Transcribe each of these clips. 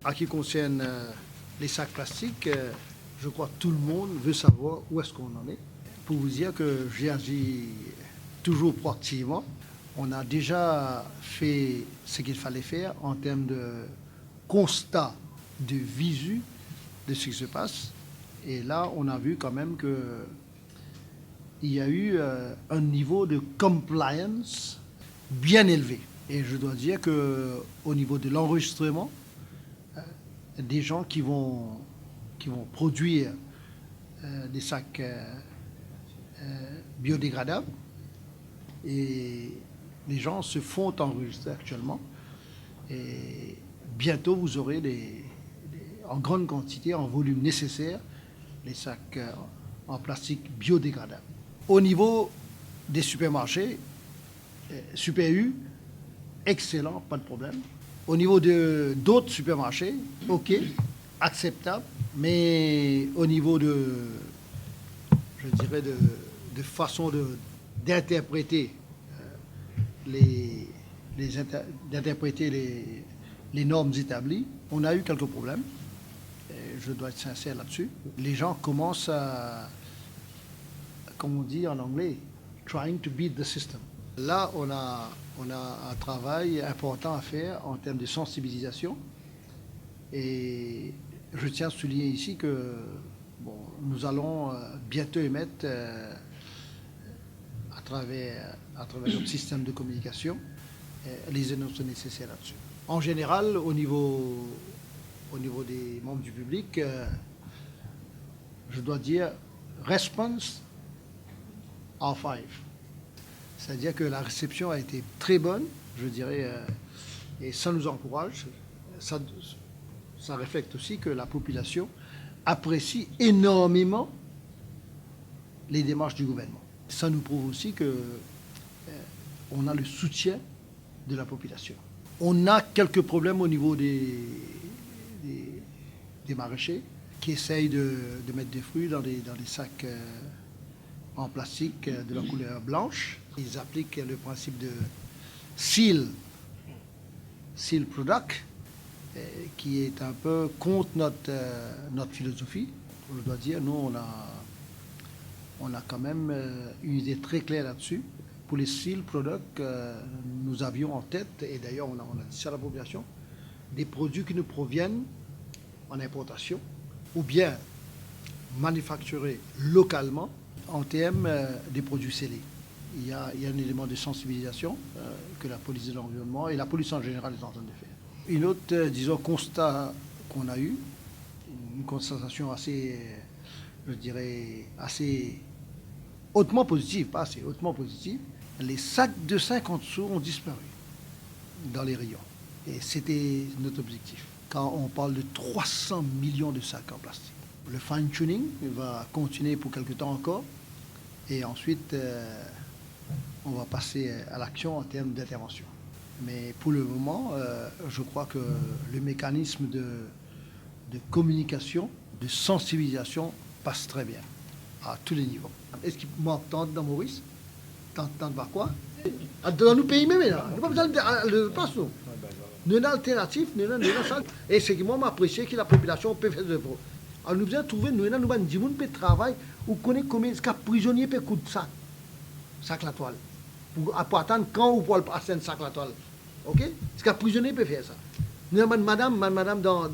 En ce qui concerne les sacs plastiques, je crois que tout le monde veut savoir où est-ce qu'on en est. Pour vous dire que j'ai agi toujours proactivement. On a déjà fait ce qu'il fallait faire en termes de constat, de visu de ce qui se passe. Et là, on a vu quand même qu'il y a eu un niveau de compliance bien élevé. Et je dois dire qu'au niveau de l'enregistrement, des gens qui vont produire des sacs biodégradables, et les gens se font enregistrer actuellement. Et bientôt, vous aurez en grande quantité, en volume nécessaire, les sacs en plastique biodégradable. Au niveau des supermarchés, Super U, excellent, pas de problème. Au niveau d'autres supermarchés, ok, acceptable. Mais au niveau je dirais, de façon d'interpréter les normes établies, on a eu quelques problèmes. Je dois être sincère là-dessus. Les gens commencent à, comme on dit en anglais, trying to beat the system. Là, on a un travail important à faire en termes de sensibilisation. Et je tiens à souligner ici que nous allons bientôt émettre, à travers notre système de communication, les annonces nécessaires là-dessus. En général, au niveau des membres du public, je dois dire response R5. C'est-à-dire que la réception a été très bonne, je dirais, et ça nous encourage. Ça reflète aussi que la population apprécie énormément les démarches du gouvernement. Ça nous prouve aussi qu'on a le soutien de la population. On a quelques problèmes au niveau des maraîchers qui essayent de mettre des fruits dans des sacs en plastique de la couleur blanche. Ils appliquent le principe de seal product, qui est un peu contre notre philosophie. Je dois dire, nous, on a quand même une idée très claire là-dessus. Pour les seal products, nous avions en tête, et d'ailleurs on a dit ça à la population, des produits qui nous proviennent en importation ou bien manufacturés localement en termes des produits scellés. Il y a un élément de sensibilisation que la police de l'environnement et la police en général est en train de faire. Une autre, constat qu'on a eu, une constatation assez, je dirais, assez hautement positive, pas assez hautement positive, les sacs de 50 sous ont disparu dans les rayons. Et c'était notre objectif. Quand on parle de 300 millions de sacs en plastique. Le fine-tuning va continuer pour quelque temps encore. Et ensuite, on va passer à l'action en termes d'intervention. Mais pour le moment, je crois que le mécanisme de communication, de sensibilisation passe très bien, à tous les niveaux. Est-ce qu'il manque tant dans Maurice? Tant par quoi? Dans nos pays même, là. Nous n'avons pas besoin de le passe, nous. Nous avons une alternative, nous avons ça. Et c'est que moi, m'apprécie que la population peut faire de pro. Alors nous devons trouver, nous avons des gens qui travaillent, ou connaît combien de prisonniers peut coûter sac la toile. Pour attendre quand ou pour passer un sac la toile. Ok? Est-ce qu'un prisonnier peut faire ça? Nous avons madame dans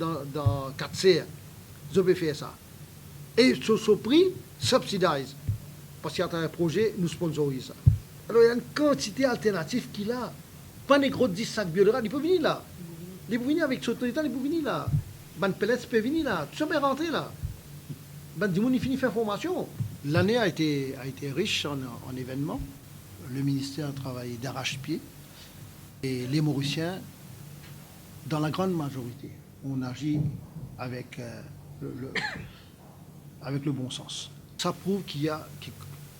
4 CR, ils peuvent faire ça. Et ce prix, subsidise. Parce qu'il y a un projet, nous sponsorisons ça. Alors il y a une quantité alternative qu'il a. Pas des gros 10 sacs biodégradables, il peut venir là. Il peut venir avec ce autorité, il peut venir là. Ban pellets peut venir là. Tout ça peut rentrer là. Ban du monde, il finit faire formation. L'année a été riche en événements. Le ministère a travaillé d'arrache-pied. Et les Mauriciens, dans la grande majorité, on agit avec le bon sens. Ça prouve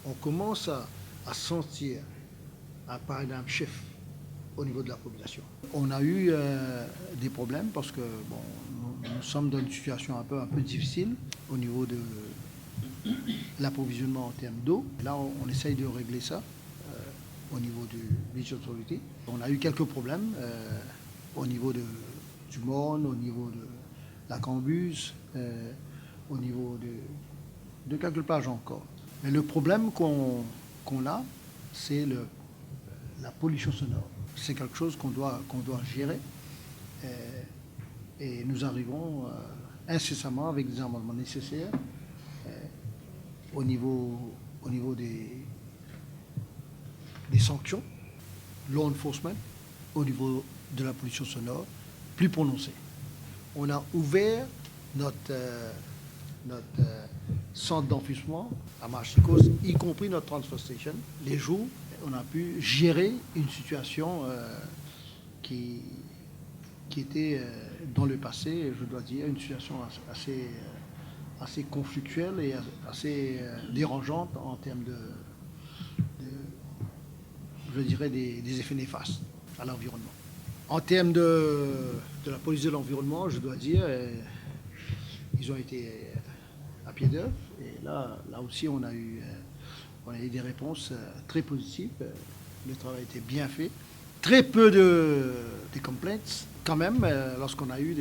qu'on commence à sentir un paradigme chef au niveau de la population. On a eu des problèmes parce que nous sommes dans une situation un peu difficile au niveau de l'approvisionnement en termes d'eau. Là, on essaye de régler ça au niveau du Beach Authority. On a eu quelques problèmes au niveau du monde, au niveau la Cambuse, au niveau de quelques plages encore. Mais le problème qu'on a, c'est la pollution sonore. C'est quelque chose qu'on doit gérer. Et nous arrivons incessamment avec des amendements nécessaires au niveau des sanctions, law enforcement, au niveau de la pollution sonore, plus prononcée. On a ouvert notre centre d'enfouissement à Marchicos, y compris notre transfer station. Les jours, on a pu gérer une situation qui était dans le passé, je dois dire, une situation assez conflictuelle et assez dérangeante en termes je dirais, des effets néfastes à l'environnement. En termes de la police de l'environnement, je dois dire, ils ont été à pied d'œuvre. Et là aussi, on a eu des réponses très positives. Le travail était bien fait. Très peu de complaints. Quand même, lorsqu'on a eu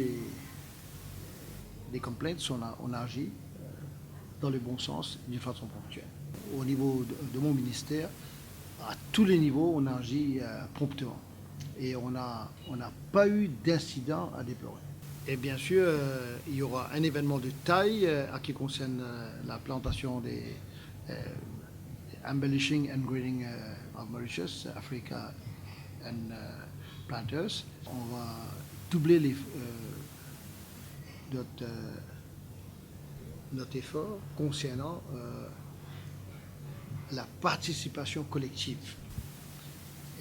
des complaints, on a agi dans le bon sens, d'une façon ponctuelle. Au niveau de mon ministère, à tous les niveaux, on a agi promptement. Et on n'a pas eu d'incident à déplorer. Et bien sûr, il y aura un événement de taille à qui concerne la plantation des Embellishing and Grading of Mauritius, Africa and Planters. On va doubler notre effort concernant la participation collective.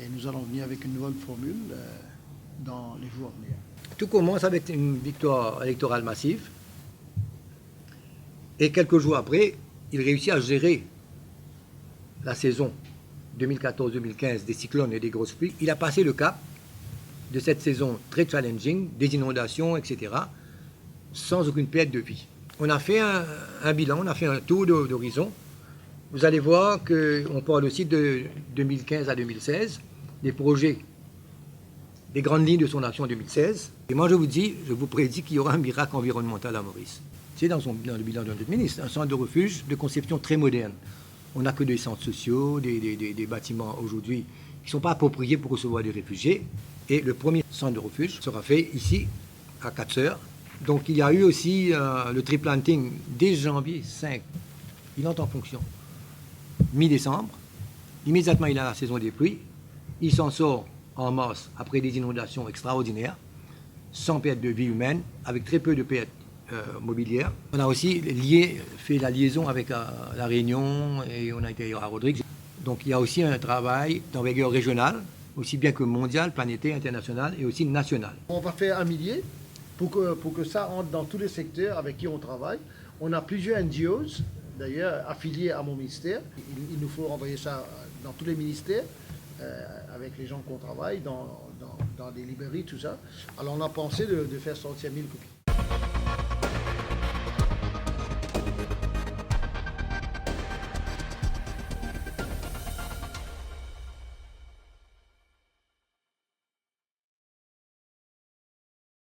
Et nous allons venir avec une nouvelle formule dans les jours à venir. Tout commence avec une victoire électorale massive. Et quelques jours après, il réussit à gérer la saison 2014-2015 des cyclones et des grosses pluies. Il a passé le cap de cette saison très challenging, des inondations, etc., sans aucune perte de vie. On a fait un bilan, on a fait un tour d'horizon. Vous allez voir qu'on parle aussi de 2015 à 2016, des projets, des grandes lignes de son action en 2016. Et moi, je vous prédis qu'il y aura un miracle environnemental à Maurice. C'est dans le bilan de notre ministre, un centre de refuge de conception très moderne. On n'a que des centres sociaux, des bâtiments aujourd'hui qui ne sont pas appropriés pour recevoir des réfugiés. Et le premier centre de refuge sera fait ici, à Quatre-Sœurs. Donc il y a eu aussi le tree planting dès janvier 5. Il entre en fonction. Mi-décembre, immédiatement il a la saison des pluies. Il s'en sort en masse après des inondations extraordinaires, sans perte de vie humaine, avec très peu de pertes mobilières. On a aussi fait la liaison avec la Réunion et on a été à Rodrigue. Donc il y a aussi un travail d'envergure régionale, aussi bien que mondial, planétaire, international et aussi national. On va faire un millier pour que ça entre dans tous les secteurs avec qui on travaille. On a plusieurs NGOs, d'ailleurs, affiliés à mon ministère. Il nous faut envoyer ça dans tous les ministères, avec les gens qu'on travaille, dans des librairies, tout ça. Alors on a pensé de faire sortir 1000 copies.